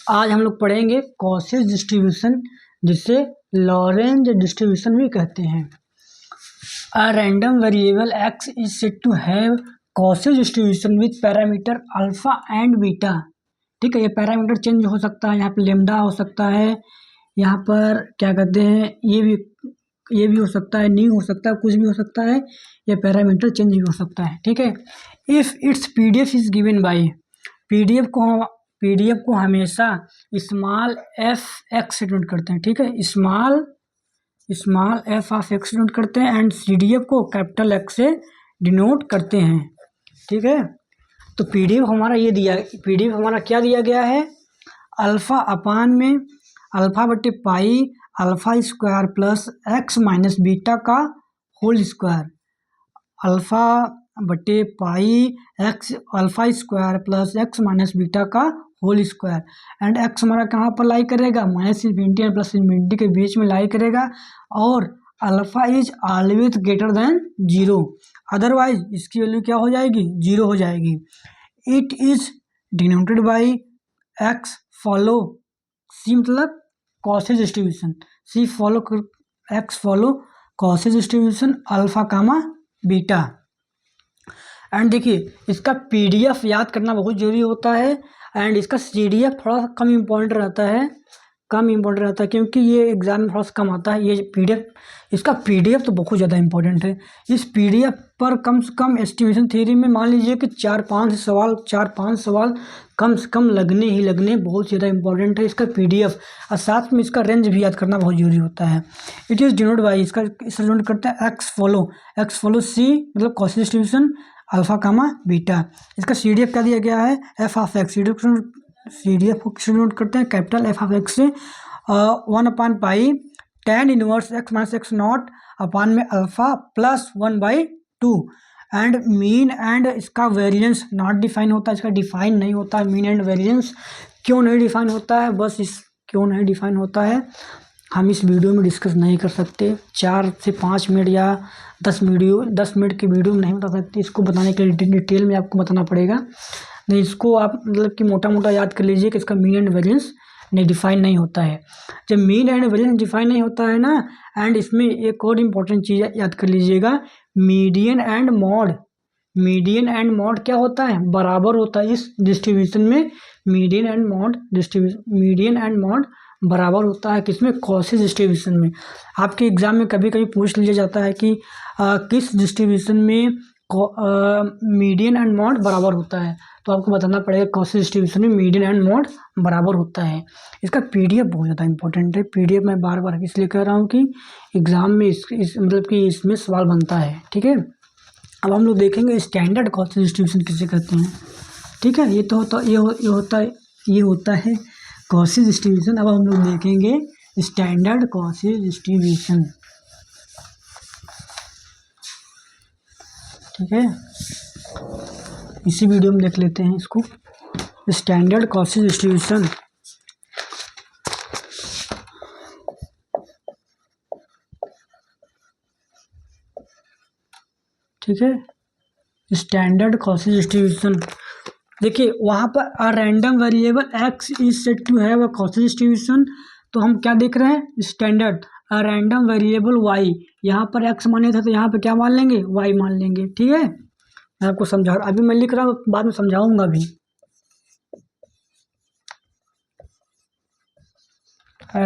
आज हम लोग पढ़ेंगे कॉसेज डिस्ट्रीब्यूशन, जिसे लॉरेंज डिस्ट्रीब्यूशन भी कहते हैं। A random variable x is said to have Cauchy's distribution with parameter alpha and beta. ठीक है, ये पैरामीटर चेंज हो सकता है, यहाँ पे लेमडा हो सकता है, यहाँ पर क्या कहते हैं, ये भी हो सकता है, न्यू हो सकता है, कुछ भी हो सकता है, ये पैरामीटर चेंज भी हो सकता है। ठीक है, if it's PDF is given by, PDF को हमेशा स्मॉल एफ एक्स से डिनोट करते हैं। ठीक है, small F of x denote करते हैं एंड सीडीएफ को कैपिटल एक्स से डिनोट करते हैं। ठीक है, तो पीडीएफ हमारा क्या दिया गया है, अल्फ़ा अपान में अल्फ़ा बटे pi alpha square plus x minus beta का होल स्क्वायर, अल्फ़ा बटे pi x alpha square plus x minus beta का होल स्क्वायर, एंड एक्स हमारा कहाँ पर लाई करेगा, minus infinity and plus infinity के बीच में लाई करेगा, और alpha is always greater than zero, otherwise इसकी वैल्यू क्या हो जाएगी, जीरो हो जाएगी। It is denoted by x follow C, मतलब Cauchy's distribution, C follow X follow Cauchy's distribution alpha comma beta. And देखिए, इसका पीडीएफ याद करना बहुत ज़रूरी होता है, एंड इसका सीडीएफ थोड़ा सा कम इम्पोर्टेंट रहता है, क्योंकि ये एग्जाम में थोड़ा सा कम आता है। ये पीडीएफ, इसका पीडीएफ तो बहुत ज़्यादा इंपॉर्टेंट है। इस पीडीएफ पर कम से कम एस्टिमेशन थ्योरी में मान लीजिए कि 4-5 सवाल कम से कम लगने ही लगने, बहुत ज़्यादा इंपॉर्टेंट है इसका पीडीएफ, और साथ में इसका रेंज भी याद करना बहुत ज़रूरी होता है। इट इज़ डिनोट बाई, इसका डिनोट करते हैं एक्स फॉलो सी, मतलब Cauchy's distribution alpha comma beta. इसका सीडीएफ क्या दिया गया है, एफ ऑफ एक्स, सीडीएफ को डिनोट करते हैं कैपिटल एफ ऑफ एक्स से 1/पाई tan inverse x minus x not upon में alpha plus 1/2, and mean and इसका वेरिएंस नॉट डिफाइन होता है, इसका डिफाइन नहीं होता है मीन एंड वेरिएंस। क्यों नहीं डिफाइन होता है, क्यों नहीं डिफाइन होता है हम इस वीडियो में डिस्कस नहीं कर सकते। 4 से 5 मिनट या 10 मिनट की वीडियो में नहीं बता सकते, इसको बताने के लिए डिटेल में आपको बताना पड़ेगा। नहीं, इसको आप मतलब कि मोटा मोटा याद कर लीजिए कि इसका मीन एंड वेरिएंस नहीं डिफाइन नहीं होता है। जब मीन एंड वेरिएंस डिफाइन नहीं होता है ना, एंड इसमें एक और इम्पॉर्टेंट चीज़ याद कर लीजिएगा, मीडियन एंड मॉड क्या होता है, बराबर होता है। इस डिस्ट्रीब्यूशन में मीडियन एंड मॉड बराबर होता है, किसमें, कॉसेज डिस्ट्रीब्यूशन में। आपके एग्जाम में कभी कभी पूछ लिया जाता है कि किस डिस्ट्रीब्यूशन में मीडियन एंड मॉड बराबर होता है, तो आपको बताना पड़ेगा कॉसेज डिस्ट्रीब्यूशन में मीडियन एंड मॉड बराबर होता है। इसका पीडीएफ बहुत ज़्यादा इंपॉर्टेंट है। पीडीएफ मैं बार बार इसलिए कह रहा हूँ कि एग्जाम में मतलब कि इसमें सवाल बनता है। ठीक है, अब हम लोग देखेंगे स्टैंडर्ड कॉसेज डिस्ट्रीब्यूशन किसे कहते हैं। ठीक है, ये होता है कॉसेज डिस्ट्रीब्यूशन। अब हम लोग देखेंगे स्टैंडर्ड कॉसेज डिस्ट्रीब्यूशन। ठीक है, इसी वीडियो में देख लेते हैं इसको, स्टैंडर्ड कॉसेज डिस्ट्रीब्यूशन। ठीक है, स्टैंडर्ड कॉसेज डिस्ट्रीब्यूशन। देखिए, वहाँ पर a random variable X is said to have a Cauchy's distribution, तो हम क्या देख रहे हैं, standard. A random variable Y, यहाँ पर एक्स माने थे तो यहाँ पर क्या मान लेंगे, वाई मान लेंगे। ठीक है, मैं आपको समझा, अभी मैं लिख रहा हूँ, बाद में समझाऊंगा भी।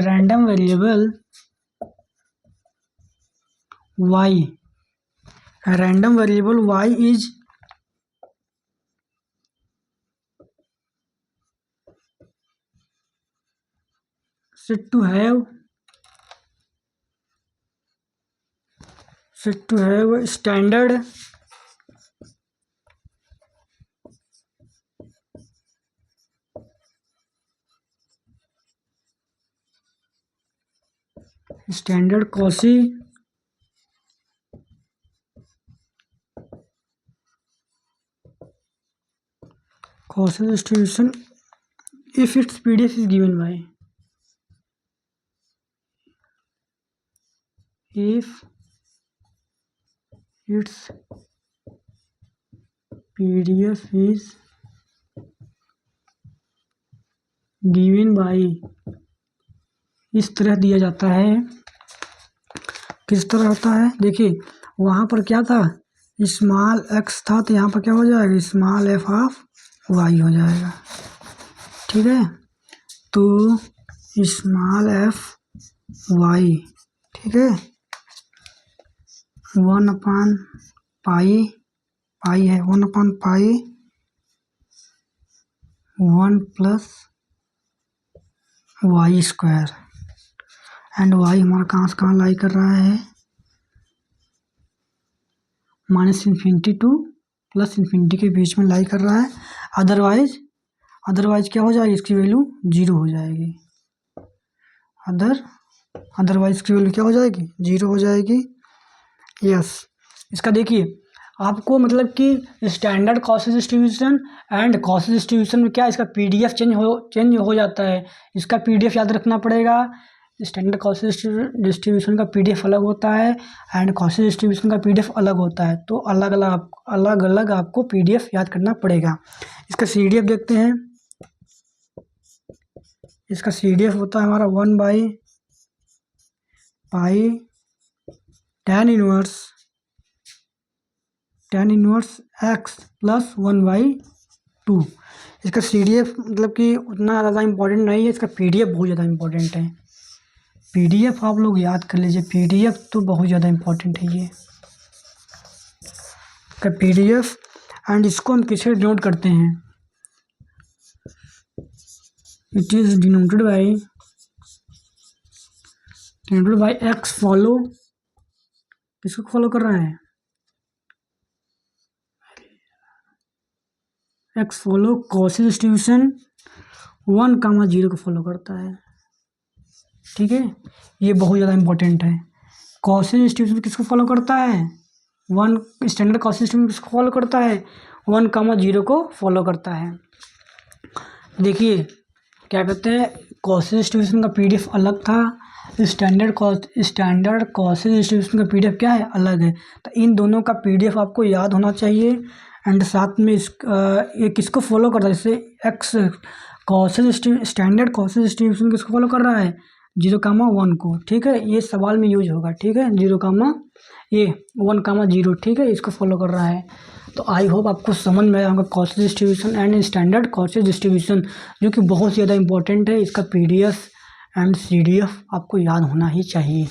Random variable Y, random variable Y is said to have standard Cauchy distribution if its PDF is given by, if its PDF is given by, इस तरह दिया जाता है। किस तरह होता है देखिए, वहाँ पर क्या था, स्मॉल एक्स था, तो यहाँ पर क्या हो जाएगा, स्मॉल एफ ऑफ वाई हो जाएगा। ठीक है, तो स्मॉल एफ वाई, ठीक है, 1/पाई, पाई है 1/पाई 1 plus Y square, and Y हमारा कहाँ से कहाँ लाई कर रहा है, -इन्फिनिटी टू +इन्फिनिटी के बीच में लाई कर रहा है। अदरवाइज क्या हो जाएगी, इसकी वैल्यू 0 हो जाएगी। अदरवाइज की वैल्यू क्या हो जाएगी, 0 हो जाएगी। यस, इसका देखिए आपको मतलब कि standard cost distribution and cost distribution में क्या, इसका पीडीएफ चेंज हो जाता है। इसका पीडीएफ याद रखना पड़ेगा। स्टैंडर्ड कॉस्ट डिस्ट्रीब्यूशन का पीडीएफ अलग होता है एंड कॉस्ट डिस्ट्रीब्यूशन का पीडीएफ अलग होता है, तो अलग अलग आपको पीडीएफ याद करना पड़ेगा। इसका सीडीएफ देखते हैं। इसका सीडीएफ होता है हमारा 1/पाई tan इनवर्स x प्लस 1/2। इसका सीडीएफ मतलब कि उतना ज़्यादा इम्पोर्टेंट नहीं है, इसका पीडीएफ बहुत ज़्यादा इम्पोर्टेंट है। पीडीएफ आप लोग याद कर लीजिए, पीडीएफ तो बहुत ज़्यादा इम्पोर्टेंट है ये का पीडीएफ। एंड इसको हम किससे डिनोट करते हैं, it is denoted by x follow, किसको फॉलो कर रहा है, एक्स फॉलो कॉस्ट डिस्ट्रीब्यूशन 1,0 को फॉलो करता है। ठीक है, ये बहुत ज़्यादा इम्पोर्टेंट है। कॉस्ट डिस्ट्रीब्यूशन किसको फॉलो करता है, स्टैंडर्ड कॉस्ट डिस्ट्रीब्यूशन किसको फॉलो करता है, 1,0 को फॉलो करता है। देखिए क्या कहते हैं, कॉस्ट डिस्ट्रीब्यूशन का पीडीएफ अलग था, स्टैंडर्ड कॉस्ट डिस्ट्रीब्यूशन का पीडीएफ क्या है, अलग है। तो इन दोनों का पीडीएफ आपको याद होना चाहिए। एंड साथ में ये किसको फॉलो करता है, जैसे एक्स स्टैंडर्ड कॉस्ट डिस्ट्रीब्यूशन किसको फॉलो कर रहा है, 0,1 को। ठीक है, ये सवाल में यूज होगा। ठीक है, 1,0, ठीक है, इसको फॉलो कर रहा है। तो आई होप आपको समझ में आया होगा cost distribution and standard cost distribution, जो कि बहुत ज़्यादा इंपॉर्टेंट है। इसका पीडीएफ एंड सीडीएफ आपको याद होना ही चाहिए।